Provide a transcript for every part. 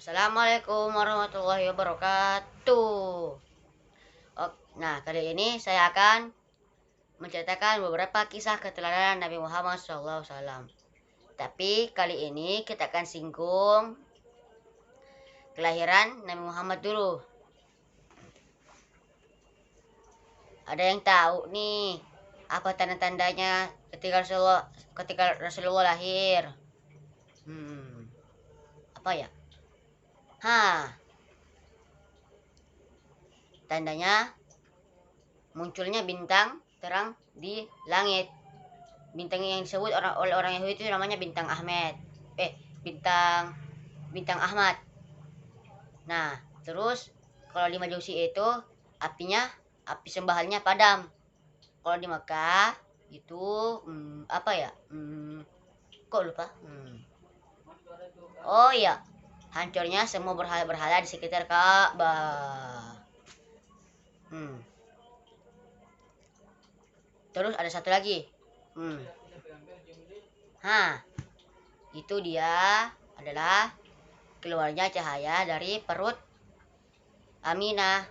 Assalamualaikum warahmatullahi wabarakatuh. Nah, kali ini saya akan menceritakan beberapa kisah keteladanan Nabi Muhammad SAW. Tapi kali ini kita akan singgung kelahiran Nabi Muhammad dulu. Ada yang tahu nih apa tanda-tandanya ketika Rasulullah lahir? Apa ya? Tandanya munculnya bintang terang di langit. Bintang yang disebut oleh orang Yahudi itu namanya bintang Ahmad. Bintang bintang Ahmad. Nah, terus kalau di Majusi itu api sembahannya padam. Kalau di Mekah itu apa ya? Kok lupa? Oh iya, hancurnya semua berhala-berhala di sekitar Ka'bah. Terus ada satu lagi. Itu dia adalah keluarnya cahaya dari perut Aminah,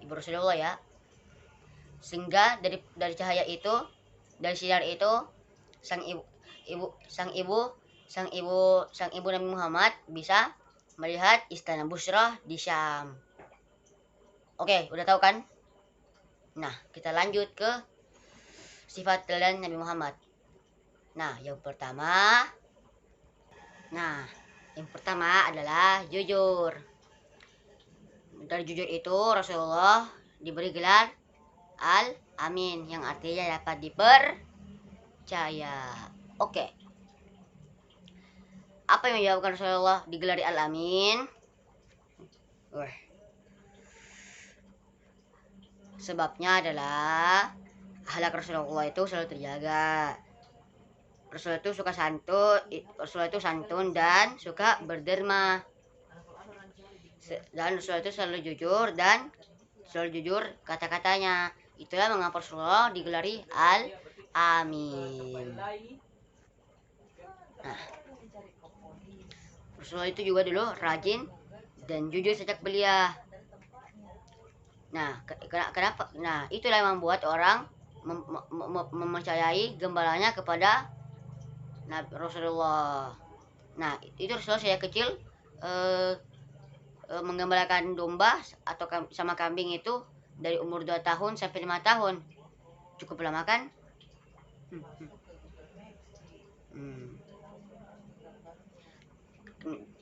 ibu Rasulullah ya. Sehingga dari cahaya itu, dari sinar itu, sang ibu Nabi Muhammad bisa melihat istana Busrah di Syam. Oke, udah tahu kan? Nah, kita lanjut ke sifat teladan Nabi Muhammad. Nah, yang pertama adalah jujur. Dari jujur itu Rasulullah diberi gelar Al-Amin yang artinya dapat dipercaya. Oke. Apa yang menyebabkan Rasulullah digelari Al-Amin? Sebabnya adalah akhlak Rasulullah itu selalu terjaga. Rasulullah itu santun dan suka berderma. Dan Rasulullah itu selalu jujur kata-katanya. Itulah mengapa Rasulullah digelari Al-Amin. Nah, Rasulullah itu juga dulu rajin dan jujur sejak belia. Nah, kenapa? Nah, itulah yang membuat orang mempercayai gembalanya kepada Nabi Rasulullah. Nah, itu Rasulullah saya kecil menggembalakan domba atau sama kambing itu dari umur 2 tahun sampai 5 tahun. Cukup lama kan?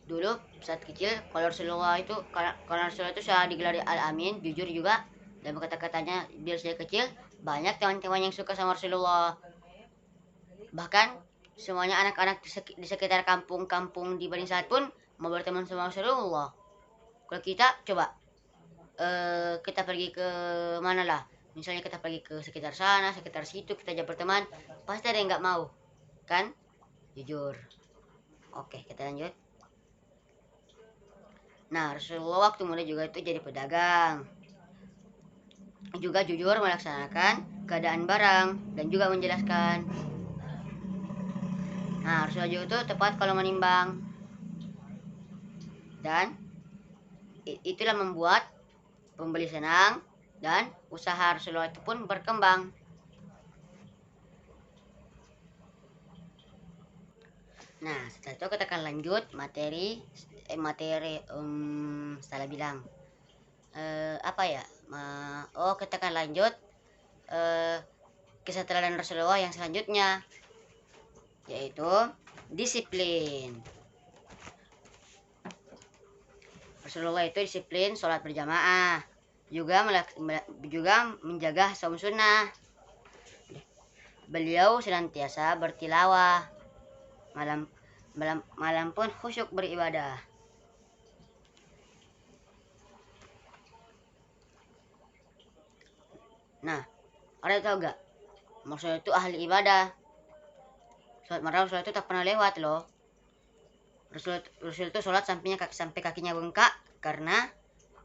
Dulu saat kecil kalau Rasulullah itu saya digelari Al-Amin, jujur juga, dan kata-katanya biar saya kecil banyak teman-teman yang suka sama Rasulullah. Bahkan semuanya anak-anak di sekitar kampung-kampung di Bani Sa'ad pun mau berteman sama Rasulullah. Kalau kita coba kita pergi ke mana lah, misalnya kita pergi ke sekitar sana, sekitar situ, kita ajak berteman, pasti ada yang nggak mau, kan? Jujur. Oke, kita lanjut. Nah, Rasulullah waktu muda juga itu jadi pedagang. Juga jujur melaksanakan keadaan barang dan juga menjelaskan. Nah, Rasulullah juga itu tepat kalau menimbang. Dan itulah membuat pembeli senang dan usaha Rasulullah itu pun berkembang. Nah, setelah itu kita akan lanjut materi salah bilang. Kita akan lanjut kisah teladan Rasulullah yang selanjutnya, yaitu disiplin. Rasulullah itu disiplin sholat berjamaah, juga menjaga saum sunnah. Beliau senantiasa bertilawah, malam pun khusyuk beribadah. Nah, ada tahu gak? Maksudnya itu ahli ibadah. Sholat malam Rasul itu tak pernah lewat loh. Rasul itu sholat sampai kakinya bengkak karena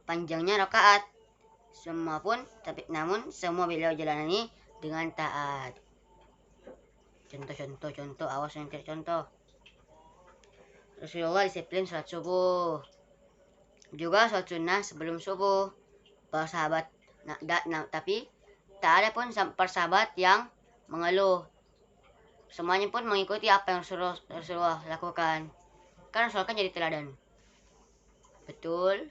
panjangnya rakaat. Namun semua beliau jalani dengan taat. Contoh, awas yang contoh. Rasulullah disiplin sholat subuh. Juga sholat sunnah sebelum subuh. Para sahabat, tapi tak ada pun persahabat yang mengeluh. Semuanya pun mengikuti apa yang Rasulullah lakukan. Karena Rasulullah kan jadi teladan. Betul.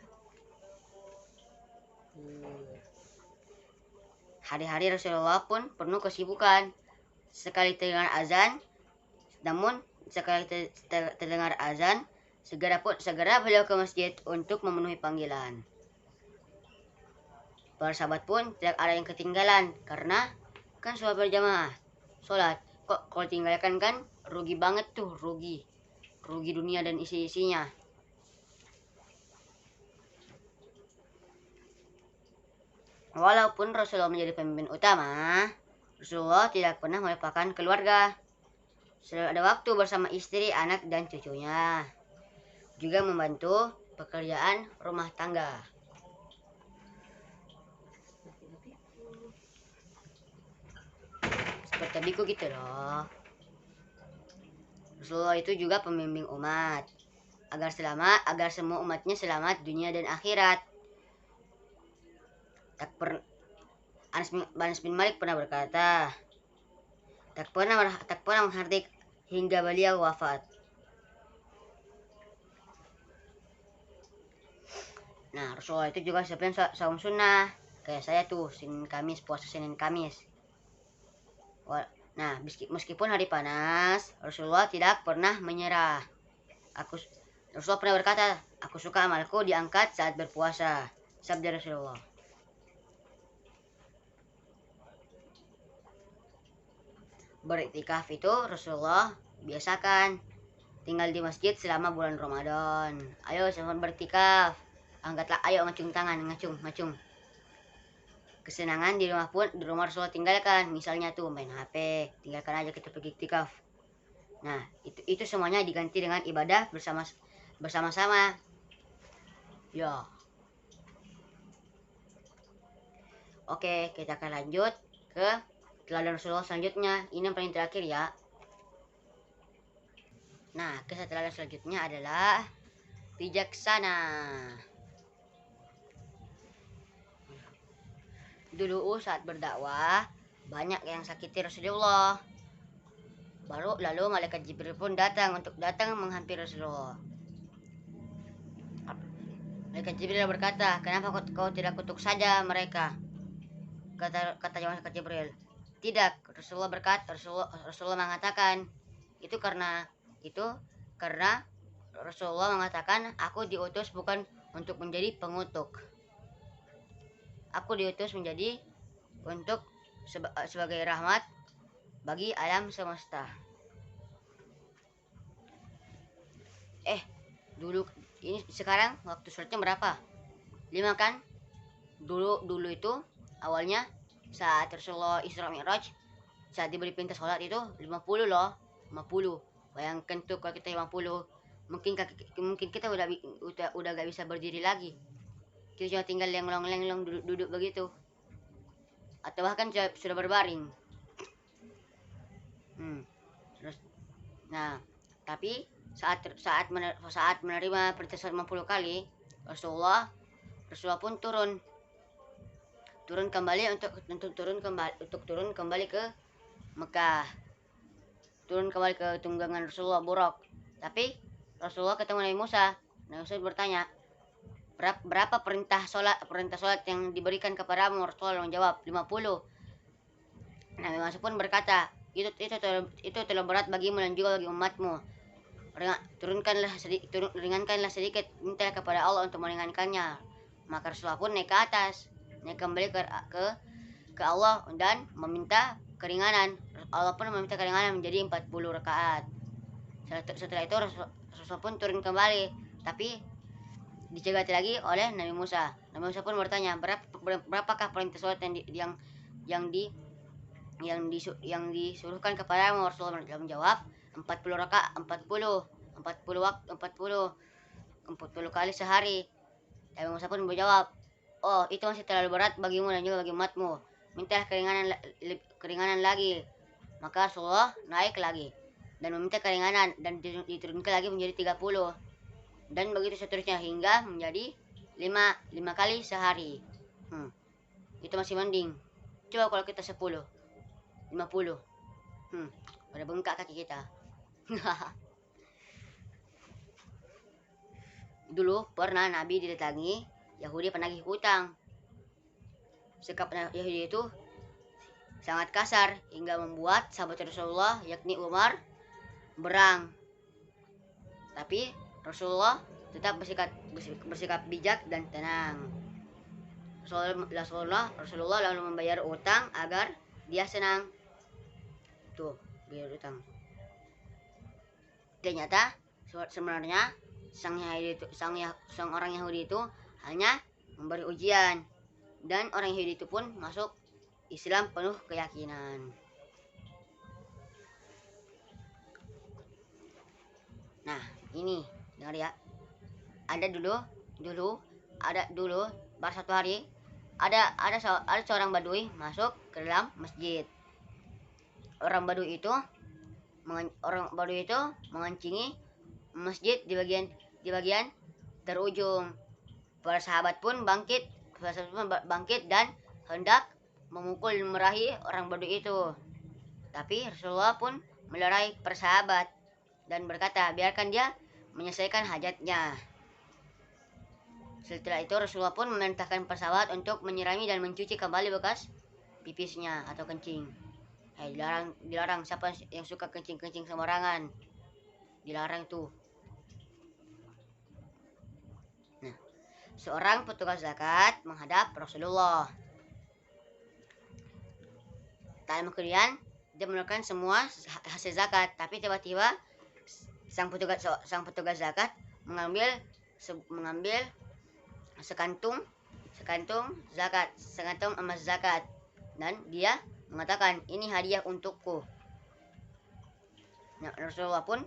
Hari-hari Rasulullah pun penuh kesibukan. Sekali terdengar azan, namun sekali terdengar azan, segera beliau ke masjid untuk memenuhi panggilan. Para sahabat pun tidak ada yang ketinggalan karena kan sholat berjamaah. Sholat kok kalau tinggalkan kan rugi banget tuh, rugi dunia dan isi-isinya. Walaupun Rasulullah menjadi pemimpin utama, Rasulullah tidak pernah melupakan keluarga. Selalu ada waktu bersama istri, anak, dan cucunya. Juga membantu pekerjaan rumah tangga. Seperti biku gitu loh. Rasulullah itu juga pembimbing umat agar semua umatnya selamat dunia dan akhirat. Anas bin Malik pernah berkata, tak pernah menghardik hingga beliau wafat. Nah, Rasulullah itu juga siapin saum sunnah. Kayak saya tuh, puasa Senin Kamis. Nah, meskipun hari panas, Rasulullah tidak pernah menyerah. Rasulullah pernah berkata, aku suka amalku diangkat saat berpuasa. Sabda Rasulullah. Beriktikaf itu Rasulullah biasakan tinggal di masjid selama bulan Ramadan. Ayo sama beriktikaf. Angkatlah, ayo ngacung tangan, ngacung. Kesenangan di rumah Rasulullah tinggalkan. Misalnya tuh main HP, tinggalkan aja, kita pergi iktikaf. Nah, itu semuanya diganti dengan ibadah bersama-sama. Ya. Oke, kita akan lanjut ke teladan Rasulullah selanjutnya. Ini yang paling terakhir ya. Nah, kisah teladan selanjutnya adalah bijaksana. Dulu saat berdakwah, banyak yang sakiti Rasulullah. Lalu malaikat Jibril pun datang menghampiri Rasulullah. Malaikat Jibril berkata, kenapa kau tidak kutuk saja mereka? Kata malaikat Jibril, tidak. Rasulullah mengatakan, itu karena Rasulullah mengatakan, aku diutus bukan untuk menjadi pengutuk. Aku diutus sebagai rahmat bagi alam semesta. Dulu ini sekarang waktu sholatnya berapa? 5 kan? Dulu itu awalnya saat Rasulullah Isra Mi'raj, saat diberi perintah sholat itu 50 loh. 50. Bayangkan tuh kalau kita 50, mungkin kita udah gak bisa berdiri lagi. Kita cuma tinggal lenglong duduk begitu. Atau bahkan sudah berbaring. Nah, tapi saat menerima perintah 50 kali, Rasulullah pun turun kembali untuk turun kembali ke Mekah. Turun kembali ke tunggangan Rasulullah Buraq. Tapi Rasulullah ketemu Nabi Musa. Nabi Musa bertanya, berapa perintah sholat yang diberikan kepadamu? Rasulullah menjawab 50. Nabi Musa pun berkata, itu telah berat bagimu dan juga bagi umatmu. Ringankanlah sedikit, minta kepada Allah untuk meringankannya. Maka Rasulullah pun naik ke atas, naik kembali ke Allah dan meminta keringanan. Allah pun meminta keringanan menjadi 40 rakaat. Setelah itu Rasulullah pun turun kembali, tapi dicegati lagi oleh Nabi Musa. Nabi Musa pun bertanya, berapakah perintah sholat yang disuruhkan kepadamu? Rasulullah menjawab 40 rakaat, 40 kali sehari. Nabi Musa pun menjawab, oh itu masih terlalu berat bagimu dan juga bagi umatmu, mintalah keringanan lagi. Maka Rasulullah naik lagi dan meminta keringanan dan diturunkan lagi menjadi 30, dan begitu seterusnya hingga menjadi 5 kali sehari. Itu masih mending. Coba kalau kita 10, 50. Pada bengkak kaki kita. Dulu pernah Nabi didatangi Yahudi penagih hutang. Sikap Yahudi itu sangat kasar hingga membuat sahabat Rasulullah yakni Umar berang. Tapi Rasulullah tetap bersikap bijak dan tenang. Rasulullah lalu membayar utang agar dia senang. Tuh, bayar utang. Ternyata sebenarnya sang orang Yahudi itu hanya memberi ujian, dan orang Yahudi itu pun masuk Islam penuh keyakinan. Nah, ini dengar ya. Ada dulu pada satu hari ada seorang badui masuk ke dalam masjid. Orang badui itu mengencingi masjid di bagian terujung. Para sahabat pun bangkit dan hendak memukul merahi orang badui itu. Tapi Rasulullah pun melerai persahabat dan berkata, biarkan dia menyelesaikan hajatnya. Setelah itu Rasulullah pun memerintahkan persahabat untuk menyirami dan mencuci kembali bekas pipisnya atau kencing. Dilarang siapa yang suka kencing sembarangan. Dilarang tuh. Nah, seorang petugas zakat menghadap Rasulullah. Tak lama kemudian dia menurunkan semua hasil zakat, tapi tiba-tiba sang petugas zakat mengambil sekantung emas zakat, dan dia mengatakan, ini hadiah untukku. Nah, Rasulullah pun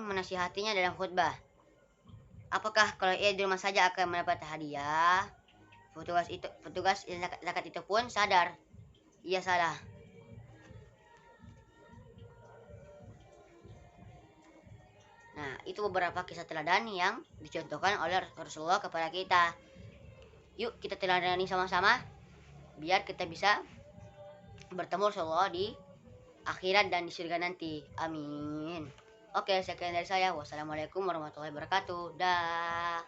menasihatinya dalam khutbah. Apakah kalau ia di rumah saja akan mendapat hadiah? Petugas zakat itu pun sadar ia salah. Nah, itu beberapa kisah teladan yang dicontohkan oleh Rasulullah kepada kita. Yuk kita teladani sama-sama biar kita bisa bertemu Rasulullah di akhirat dan di surga nanti. Amin. Oke, sekian dari saya. Wassalamualaikum warahmatullahi wabarakatuh. Dah.